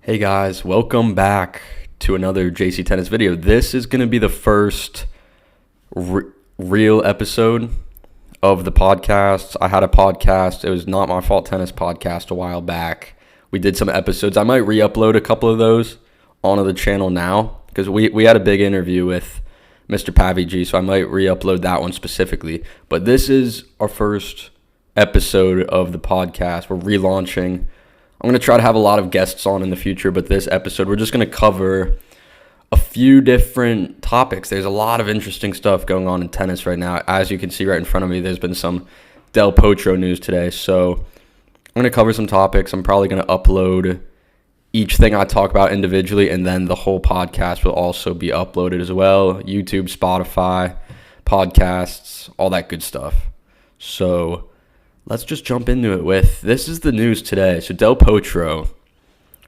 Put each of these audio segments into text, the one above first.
Hey guys, welcome back to another JCTennis video. This is going to be the first real episode of the podcast. I had a podcast. It was Not My Fault Tennis podcast a while back. We did some episodes. I might re-upload a couple of those onto the channel now because we had a big interview with Mr. Pavi G, so I might re-upload that one specifically. But this is our first episode of the podcast. We're relaunching. I'm going to try to have a lot of guests on in the future, but this episode, we're just going to cover a few different topics. There's a lot of interesting stuff going on in tennis right now. As you can see right in front of me, there's been some Del Potro news today. So I'm going to cover some topics. I'm probably going to upload each thing I talk about individually, and then the whole podcast will also be uploaded as well. YouTube, Spotify, podcasts, all that good stuff. So let's just jump into it this is the news today. So Del Potro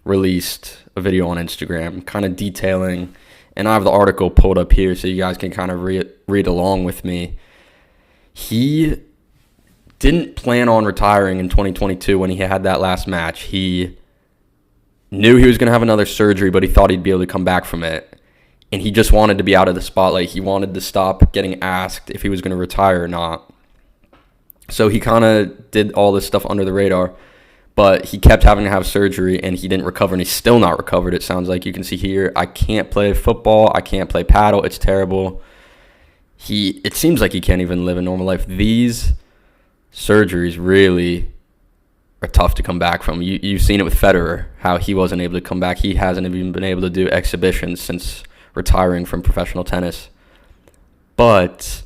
released a video on Instagram kind of detailing, and I have the article pulled up here so you guys can kind of read along with me. He didn't plan on retiring in 2022 when he had that last match. He knew he was going to have another surgery, but he thought he'd be able to come back from it. And he just wanted to be out of the spotlight. He wanted to stop getting asked if he was going to retire or not. So he kind of did all this stuff under the radar, but he kept having to have surgery, and he didn't recover, and he's still not recovered. It sounds like you can see here, I can't play football. I can't play paddle. It's terrible. It seems like he can't even live a normal life. These surgeries really are tough to come back from. You've seen it with Federer, how he wasn't able to come back. He hasn't even been able to do exhibitions since retiring from professional tennis. But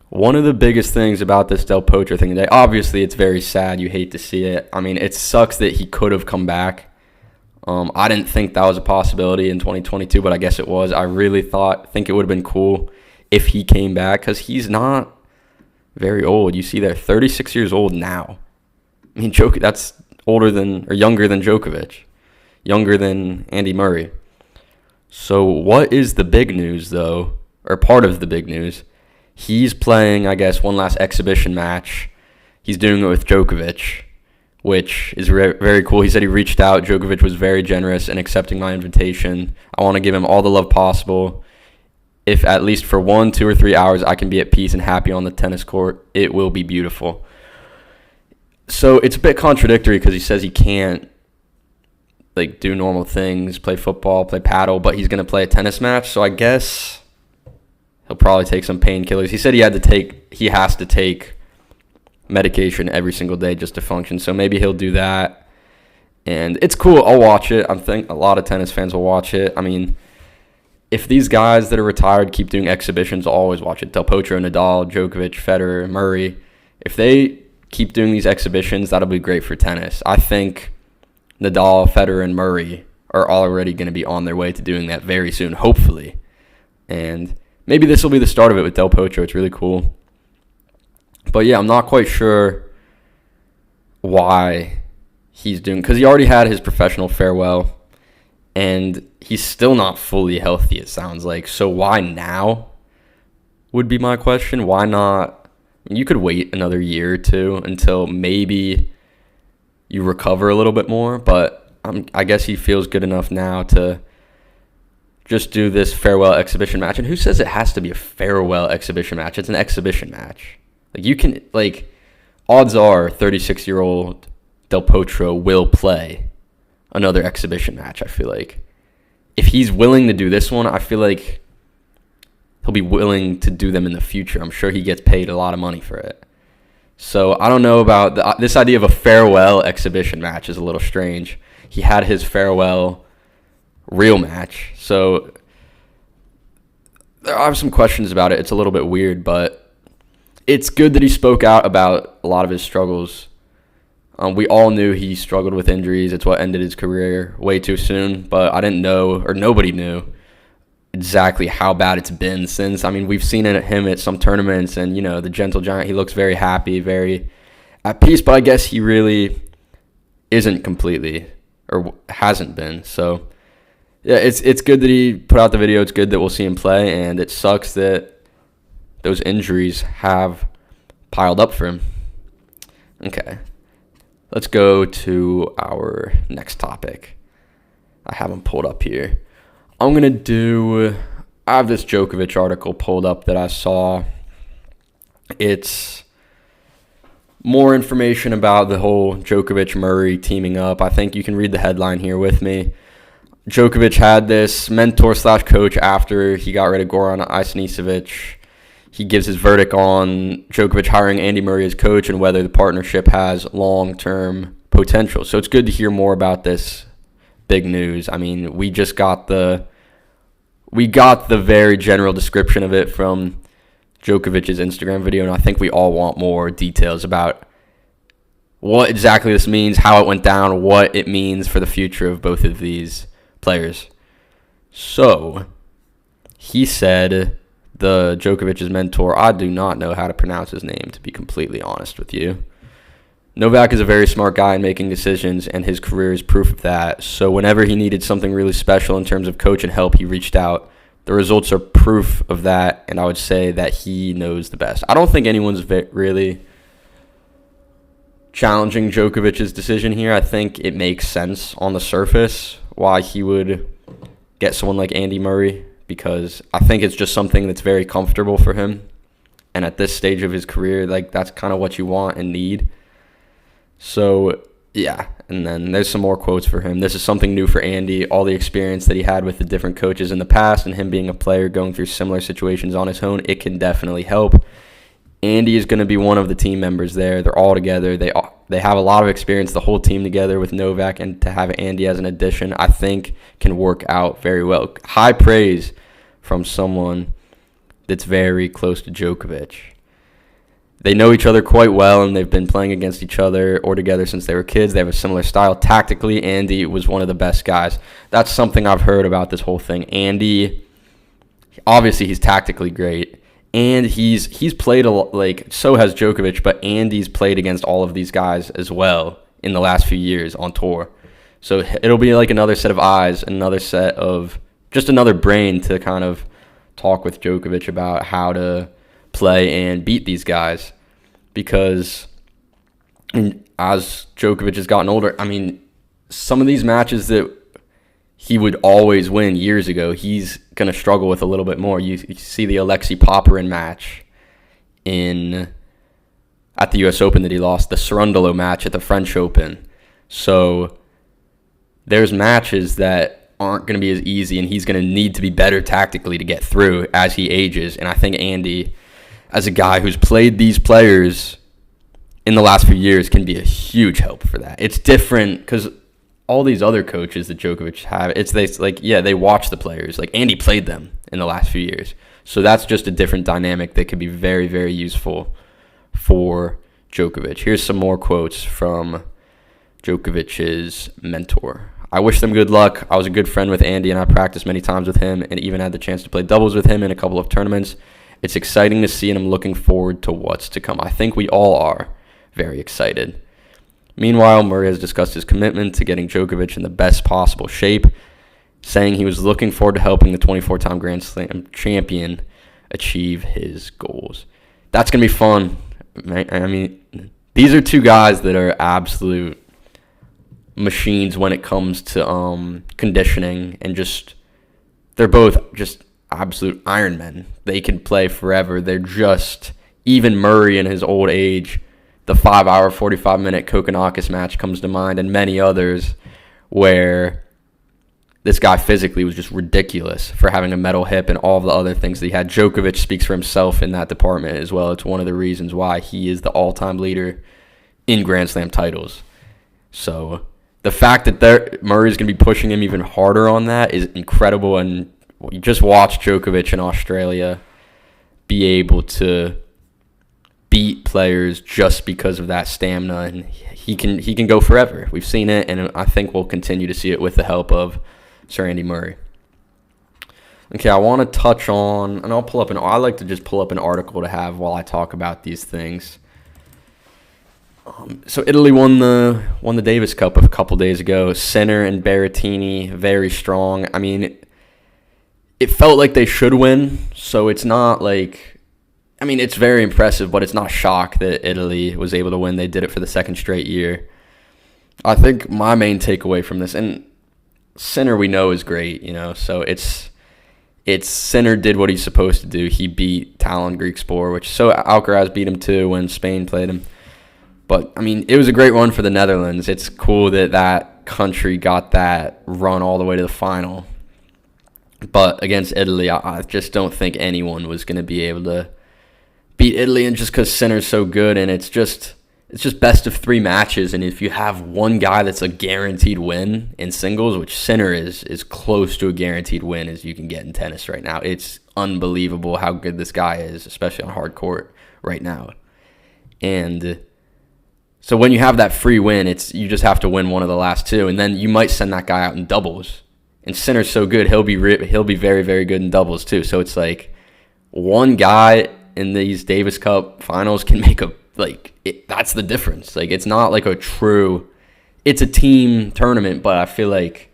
one of the biggest things about this Del Potro thing today, obviously it's very sad. You hate to see it. I mean, it sucks that he could have come back. I didn't think that was a possibility in 2022, but I guess it was. I really think it would have been cool if he came back because he's not very old. You see, they're 36 years old now. I mean, that's younger than Djokovic, younger than Andy Murray. So what is the big news, though, or part of the big news? He's playing, I guess, one last exhibition match. He's doing it with Djokovic, which is very cool. He said he reached out. Djokovic was very generous in accepting my invitation. I want to give him all the love possible. If at least for 1, 2, or 3 hours I can be at peace and happy on the tennis court, it will be beautiful. So it's a bit contradictory because he says he can't do normal things, play football, play paddle, but he's going to play a tennis match. So I guess he'll probably take some painkillers. He said he has to take medication every single day just to function. So maybe he'll do that. And it's cool. I'll watch it. I think a lot of tennis fans will watch it. I mean, if these guys that are retired keep doing exhibitions, I'll always watch it. Del Potro, Nadal, Djokovic, Federer, Murray. If they keep doing these exhibitions, that'll be great for tennis. I think Nadal, Federer, and Murray are already going to be on their way to doing that very soon, hopefully. And maybe this will be the start of it with Del Potro. It's really cool. But yeah, I'm not quite sure why he's doing, because he already had his professional farewell, and he's still not fully healthy, it sounds like. So why now would be my question. Why not? You could wait another year or two until maybe you recover a little bit more, but I guess he feels good enough now to just do this farewell exhibition match. And who says it has to be a farewell exhibition match? It's an exhibition match. Odds are 36-year-old Del Potro will play another exhibition match, I feel like. If he's willing to do this one, I feel like he'll be willing to do them in the future. I'm sure he gets paid a lot of money for it. So I don't know about this idea of a farewell exhibition match is a little strange. He had his farewell real match. So there are some questions about it. It's a little bit weird, but it's good that he spoke out about a lot of his struggles. We all knew he struggled with injuries. It's what ended his career way too soon, but I didn't know, or nobody knew, exactly how bad it's been since. I mean, we've seen him at some tournaments, and, the gentle giant, he looks very happy, very at peace, but I guess he really isn't completely, or hasn't been. So yeah, it's good that he put out the video. It's good that we'll see him play, and it sucks that those injuries have piled up for him. Okay, let's go to our next topic. I have them pulled up here. I have this Djokovic article pulled up that I saw. It's more information about the whole Djokovic-Murray teaming up. I think you can read the headline here with me. Djokovic had this mentor/coach after he got rid of Goran Ivanisevic. He gives his verdict on Djokovic hiring Andy Murray as coach and whether the partnership has long-term potential. So it's good to hear more about this big news. I mean, we got the very general description of it from Djokovic's Instagram video, and I think we all want more details about what exactly this means, how it went down, what it means for the future of both of these players. So, he said, the Djokovic's mentor, I do not know how to pronounce his name, to be completely honest with you. Novak is a very smart guy in making decisions, and his career is proof of that. So whenever he needed something really special in terms of coach and help, he reached out. The results are proof of that, and I would say that he knows the best. I don't think anyone's really challenging Djokovic's decision here. I think it makes sense on the surface why he would get someone like Andy Murray, because I think it's just something that's very comfortable for him. And at this stage of his career, that's kind of what you want and need. So, yeah, and then there's some more quotes for him. This is something new for Andy, all the experience that he had with the different coaches in the past and him being a player going through similar situations on his own, it can definitely help. Andy is going to be one of the team members there. They're all together. They have a lot of experience, the whole team together with Novak, and to have Andy as an addition, I think can work out very well. High praise from someone that's very close to Djokovic. They know each other quite well, and they've been playing against each other or together since they were kids. They have a similar style. Tactically, Andy was one of the best guys. That's something I've heard about this whole thing. Andy, obviously, he's tactically great, and he's played a lot, so has Djokovic, but Andy's played against all of these guys as well in the last few years on tour. So it'll be like another set of eyes, just another brain to kind of talk with Djokovic about how to play and beat these guys, because as Djokovic has gotten older, I mean, some of these matches that he would always win years ago, he's going to struggle with a little bit more. You see the Alexei Popyrin match at the U.S. Open that he lost, the Cerundolo match at the French Open. So there's matches that aren't going to be as easy, and he's going to need to be better tactically to get through as he ages. And I think Andy, as a guy who's played these players in the last few years, can be a huge help for that. It's different because all these other coaches that Djokovic have, they watch the players. Andy played them in the last few years. So that's just a different dynamic that could be very, very useful for Djokovic. Here's some more quotes from Djokovic's mentor. I wish them good luck. I was a good friend with Andy, and I practiced many times with him and even had the chance to play doubles with him in a couple of tournaments. It's exciting to see, and I'm looking forward to what's to come. I think we all are very excited. Meanwhile, Murray has discussed his commitment to getting Djokovic in the best possible shape, saying he was looking forward to helping the 24-time Grand Slam champion achieve his goals. That's going to be fun. I mean, these are two guys that are absolute machines when it comes to conditioning, and they're both just absolute Iron Men. They can play forever. Even Murray in his old age, the 5-hour, 45-minute Kokkinakis match comes to mind, and many others where this guy physically was just ridiculous for having a metal hip and all of the other things that he had. Djokovic speaks for himself in that department as well. It's one of the reasons why he is the all-time leader in Grand Slam titles. So the fact that Murray's going to be pushing him even harder on that is incredible, and you just watch Djokovic in Australia be able to beat players just because of that stamina, and he can go forever. We've seen it, and I think we'll continue to see it with the help of Sir Andy Murray. Okay, I want to touch on, and I like to just pull up an article to have while I talk about these things. So Italy won the Davis Cup a couple days ago. Sinner and Berrettini, very strong. I mean, it felt like they should win, so it's not it's very impressive, but it's not a shock that Italy was able to win. They did it for the second straight year. I think my main takeaway from this, and Sinner we know is great, so it's Sinner did what he's supposed to do. He beat Talon Griekspoor, which so Alcaraz beat him too when Spain played him. But, I mean, it was a great run for the Netherlands. It's cool that that country got that run all the way to the final. But against Italy, I just don't think anyone was going to be able to beat Italy, and just because Sinner's so good, and it's just best of 3 matches, and if you have one guy that's a guaranteed win in singles, which Sinner is close to a guaranteed win as you can get in tennis right now. It's unbelievable how good this guy is, especially on hard court right now. And so when you have that free win, you just have to win one of the last 2, and then you might send that guy out in doubles. And Sinner's so good, he'll be very, very good in doubles too. So it's like one guy in these Davis Cup finals can make that's the difference. Like, it's not like it's a team tournament, but I feel like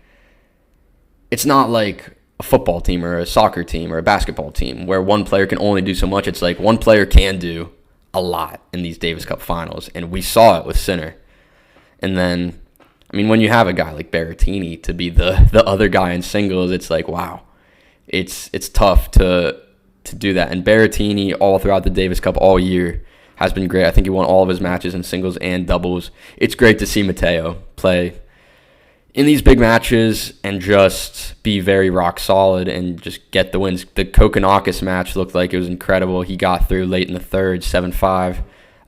it's not like a football team or a soccer team or a basketball team where one player can only do so much. It's like one player can do a lot in these Davis Cup finals, and we saw it with Sinner. And then, I mean, when you have a guy like Berrettini to be the other guy in singles, it's like, wow, it's tough to do that. And Berrettini all throughout the Davis Cup all year has been great. I think he won all of his matches in singles and doubles. It's great to see Matteo play in these big matches and just be very rock solid and just get the wins. The Kokkinakis match looked like it was incredible. He got through late in the third, 7-5,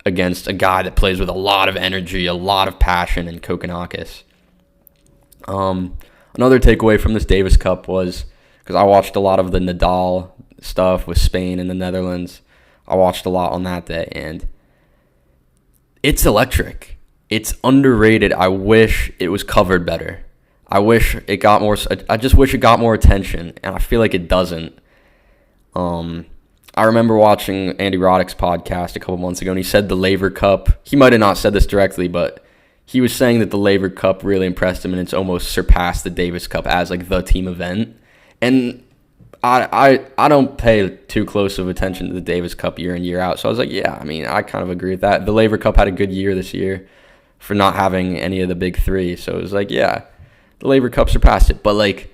against a guy that plays with a lot of energy, a lot of passion in Kokkinakis. Another takeaway from this Davis Cup was, because I watched a lot of the Nadal stuff with Spain and the Netherlands. I watched a lot on that day, and it's electric. It's underrated. I wish it was covered better. I wish it got more. I just wish it got more attention, and I feel like it doesn't. I remember watching Andy Roddick's podcast a couple months ago, and he said the Laver Cup. He might have not said this directly, but he was saying that the Laver Cup really impressed him, and it's almost surpassed the Davis Cup as like the team event. And I don't pay too close of attention to the Davis Cup year in, year out. So I was like, yeah, I mean, I kind of agree with that. The Laver Cup had a good year this year for not having any of the big 3. So it was like, yeah, the Laver Cup surpassed it. But, like,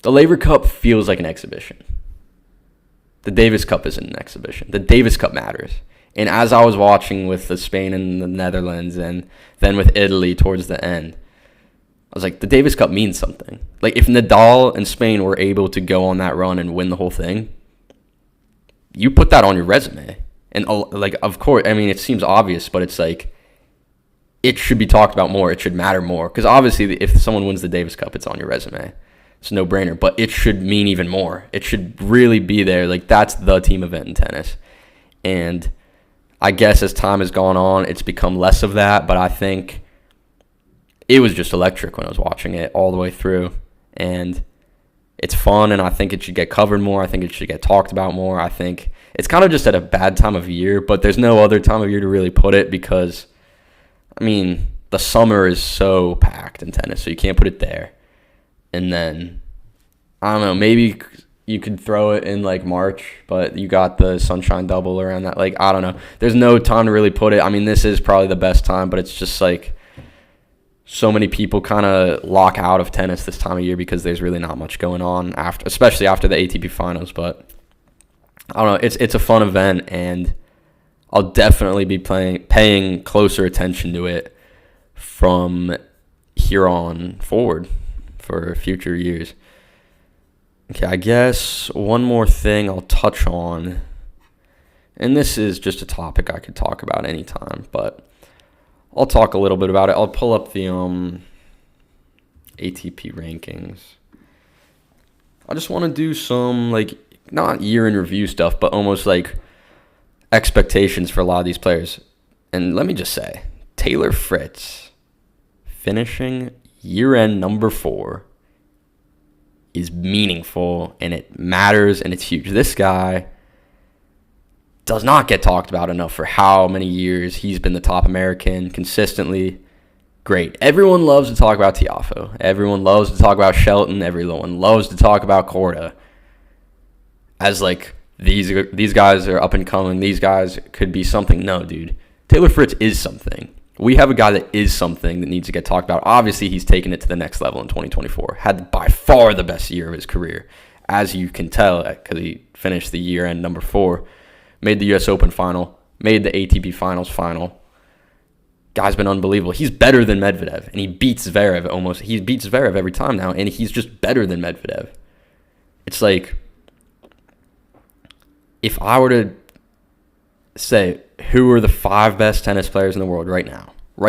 the Laver Cup feels like an exhibition. The Davis Cup isn't an exhibition. The Davis Cup matters. And as I was watching with the Spain and the Netherlands and then with Italy towards the end, I was like, the Davis Cup means something. Like, if Nadal and Spain were able to go on that run and win the whole thing, you put that on your resume. And, like, of course, I mean, it seems obvious, but it's like, it should be talked about more. It should matter more. Because obviously, if someone wins the Davis Cup, it's on your resume. It's a no-brainer. But it should mean even more. It should really be there. Like, that's the team event in tennis. And I guess as time has gone on, it's become less of that. But I think it was just electric when I was watching it all the way through. And it's fun, and I think it should get covered more. I think it should get talked about more. I think it's kind of just at a bad time of year, but there's no other time of year to really put it because, I mean, the summer is so packed in tennis, so you can't put it there. And then, I don't know, maybe you could throw it in, like, March, but you got the Sunshine Double around that. Like, I don't know. There's no time to really put it. I mean, this is probably the best time, but it's just, like, so many people kind of lock out of tennis this time of year because there's really not much going on, especially after the ATP finals. But I don't know. It's a fun event, and I'll definitely be paying closer attention to it from here on forward for future years. Okay, I guess one more thing I'll touch on, and this is just a topic I could talk about anytime, but I'll talk a little bit about it. I'll pull up the ATP rankings. I just want to do some, like, not year in review stuff, but almost like expectations for a lot of these players. And let me just say, Taylor Fritz finishing year-end number 4 is meaningful, and it matters, and it's huge. This guy does not get talked about enough for how many years he's been the top American consistently. Great. Everyone loves to talk about Tiafoe. Everyone loves to talk about Shelton. Everyone loves to talk about Korda as, like, these guys are up and coming. These guys could be something. No, dude. Taylor Fritz is something. We have a guy that is something that needs to get talked about. Obviously, he's taken it to the next level in 2024. Had by far the best year of his career, as you can tell, because he finished the year-end number 4, made the U.S. Open final, made the ATP Finals final. Guy's been unbelievable. He's better than Medvedev, and he beats Zverev almost. He beats Zverev every time now, and he's just better than Medvedev. It's like, if I were to say, who are the 5 best tennis players in the world right now, who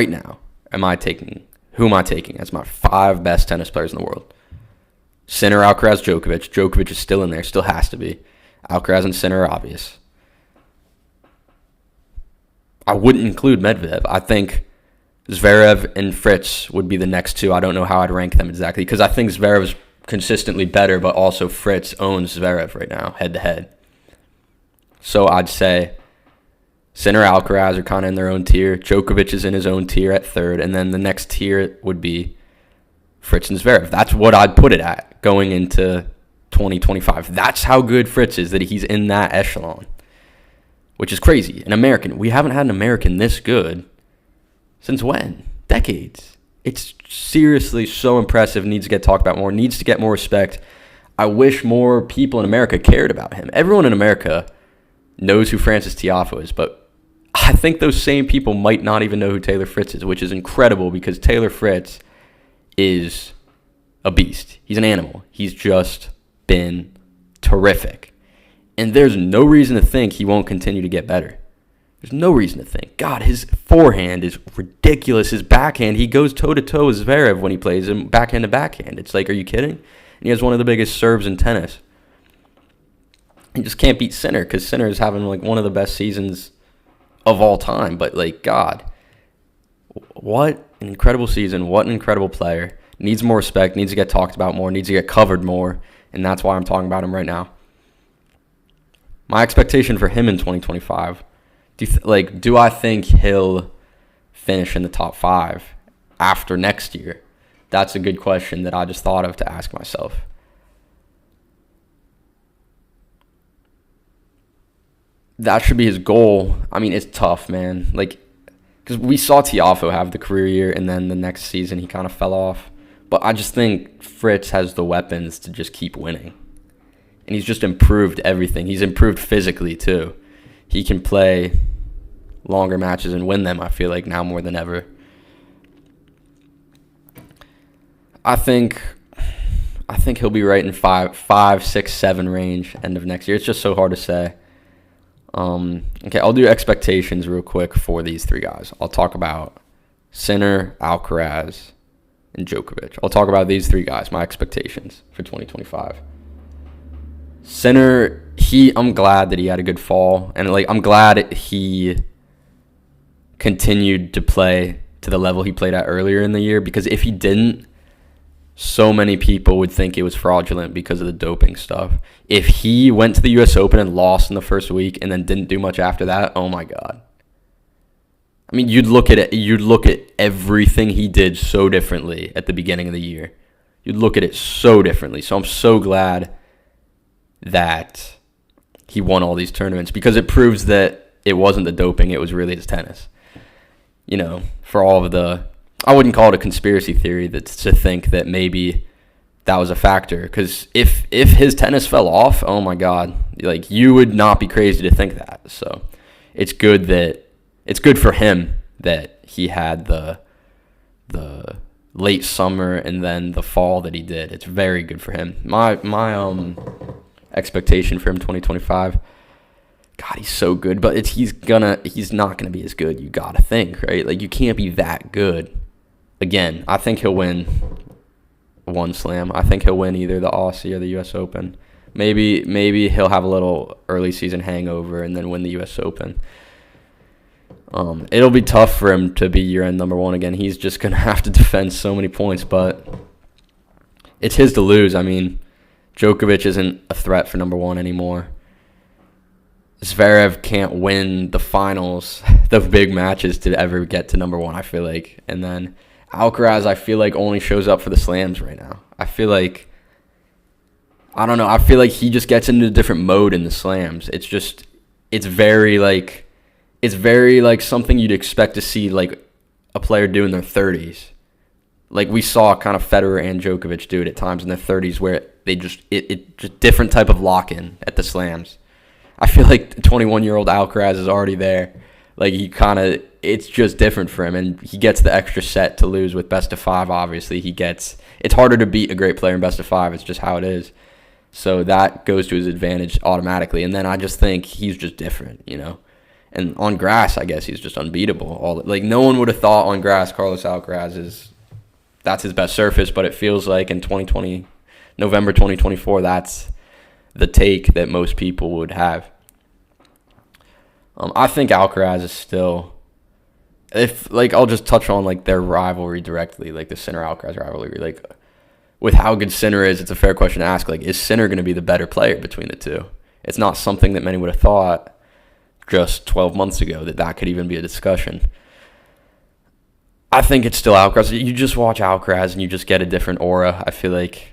am I taking as my 5 best tennis players in the world? Sinner, Alcaraz, Djokovic. Djokovic is still in there, still has to be. Alcaraz and Sinner are obvious. I wouldn't include Medvedev. I think Zverev and Fritz would be the next 2. I don't know how I'd rank them exactly, because I think Zverev's consistently better, but also Fritz owns Zverev right now, head-to-head. So I'd say Sinner, Alcaraz are kind of in their own tier. Djokovic is in his own tier at 3rd, and then the next tier would be Fritz and Zverev. That's what I'd put it at going into 2025. That's how good Fritz is, that he's in that echelon, which is crazy. An American. We haven't had an American this good since when? Decades. It's seriously so impressive. Needs to get talked about more. Needs to get more respect. I wish more people in America cared about him. Everyone in America knows who Frances Tiafoe is, but I think those same people might not even know who Taylor Fritz is, which is incredible, because Taylor Fritz is a beast. He's an animal. He's just been terrific. And there's no reason to think he won't continue to get better. There's no reason to think. God, his forehand is ridiculous. His backhand, he goes toe-to-toe with Zverev when he plays him backhand to backhand. It's like, are you kidding? And he has one of the biggest serves in tennis. He just can't beat Sinner, because Sinner is having like one of the best seasons of all time. But like, God, what an incredible season. What an incredible player. Needs more respect, needs to get talked about more, needs to get covered more. And that's why I'm talking about him right now. My expectation for him in 2025, do I think he'll finish in the top 5 after next year? That's a good question that I just thought of to ask myself. That should be his goal. I mean, it's tough, man. Because we saw Tiafoe have the career year, and then the next season he kind of fell off. But I just think Fritz has the weapons to just keep winning. And he's just improved everything. He's improved physically, too. He can play longer matches and win them, I feel like, now more than ever. I think he'll be right in 5, 6, 7 range end of next year. It's just so hard to say. Okay, I'll do expectations real quick for these 3 guys. I'll talk about Sinner, Alcaraz, and Djokovic. I'll talk about these 3 guys, my expectations for 2025. Sinner, I'm glad that he had a good fall, and I'm glad he continued to play to the level he played at earlier in the year, because if he didn't, so many people would think it was fraudulent because of the doping stuff. If he went to the U.S. Open and lost in the first week and then didn't do much after that, oh my God. I mean, you'd look at everything he did so differently at the beginning of the year. You'd look at it so differently. So I'm so glad that he won all these tournaments, because it proves that it wasn't the doping, it was really his tennis. You know, for all of the, I wouldn't call it a conspiracy theory that's to think that maybe that was a factor, because if his tennis fell off, oh my God, you would not be crazy to think that. So it's good for him that he had the late summer and then the fall that he did. It's very good for him. My expectation for him 2025, God, he's so good, but he's not gonna be as good, you gotta think, right? You can't be that good. Again, I think he'll win one slam. I think he'll win either the Aussie or the U.S. Open. Maybe he'll have a little early season hangover and then win the U.S. Open. It'll be tough for him to be year-end number 1 again. He's just going to have to defend so many points, but it's his to lose. I mean, Djokovic isn't a threat for number 1 anymore. Zverev can't win the finals, the big matches, to ever get to number 1, I feel like. And then Alcaraz, I feel like, only shows up for the slams right now. I feel like he just gets into a different mode in the slams. It's very something you'd expect to see a player do in their 30s. Like we saw kind of Federer and Djokovic do it at times in their 30s where they just different type of lock-in at the slams. I feel like 21-year-old Alcaraz is already there. Like it's just different for him, and he gets the extra set to lose with best of 5. Obviously, it's harder to beat a great player in best of 5. It's just how it is. So that goes to his advantage automatically. And then I just think he's just different, And on grass, I guess he's just unbeatable. No one would have thought on grass Carlos Alcaraz that's his best surface, but it feels like in November 2024, that's the take that most people would have. I think Alcaraz is still, I'll just touch on their rivalry directly, the Sinner-Alcaraz rivalry. With how good Sinner is, it's a fair question to ask. Is Sinner going to be the better player between the two? It's not something that many would have thought just 12 months ago that could even be a discussion. I think it's still Alcaraz. You just watch Alcaraz and you just get a different aura, I feel like.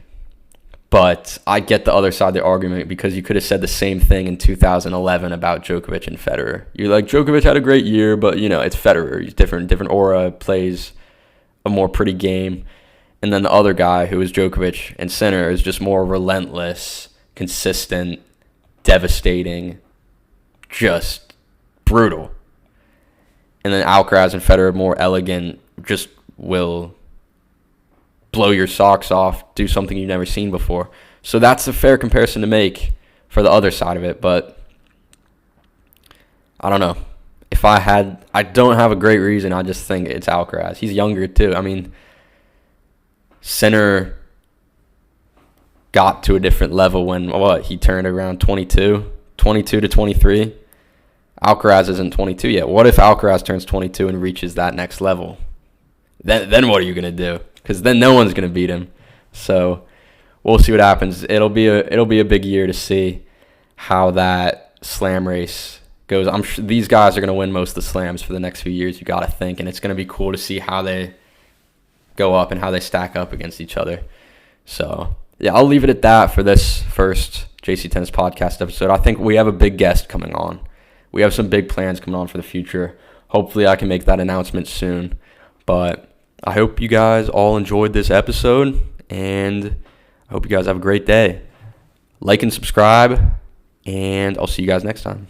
But I get the other side of the argument because you could have said the same thing in 2011 about Djokovic and Federer. You're like, Djokovic had a great year, but, it's Federer. He's different aura, plays a more pretty game. And then the other guy, who is Djokovic and Sinner, is just more relentless, consistent, devastating, just brutal. And then Alcaraz and Federer, more elegant, just will blow your socks off, do something you've never seen before. So that's a fair comparison to make for the other side of it. But I don't know. I don't have a great reason. I just think it's Alcaraz. He's younger too. Sinner got to a different level when he turned around 22 to 23. Alcaraz isn't 22 yet. What if Alcaraz turns 22 and reaches that next level? Then what are you going to do? Because then no one's going to beat him. So we'll see what happens. It'll be a big year to see how that slam race goes. I'm sure these guys are going to win most of the slams for the next few years, you got to think. And it's going to be cool to see how they go up and how they stack up against each other. So, yeah, I'll leave it at that for this first JC Tennis podcast episode. I think we have a big guest coming on. We have some big plans coming on for the future. Hopefully I can make that announcement soon. But I hope you guys all enjoyed this episode, and I hope you guys have a great day. Like and subscribe, and I'll see you guys next time.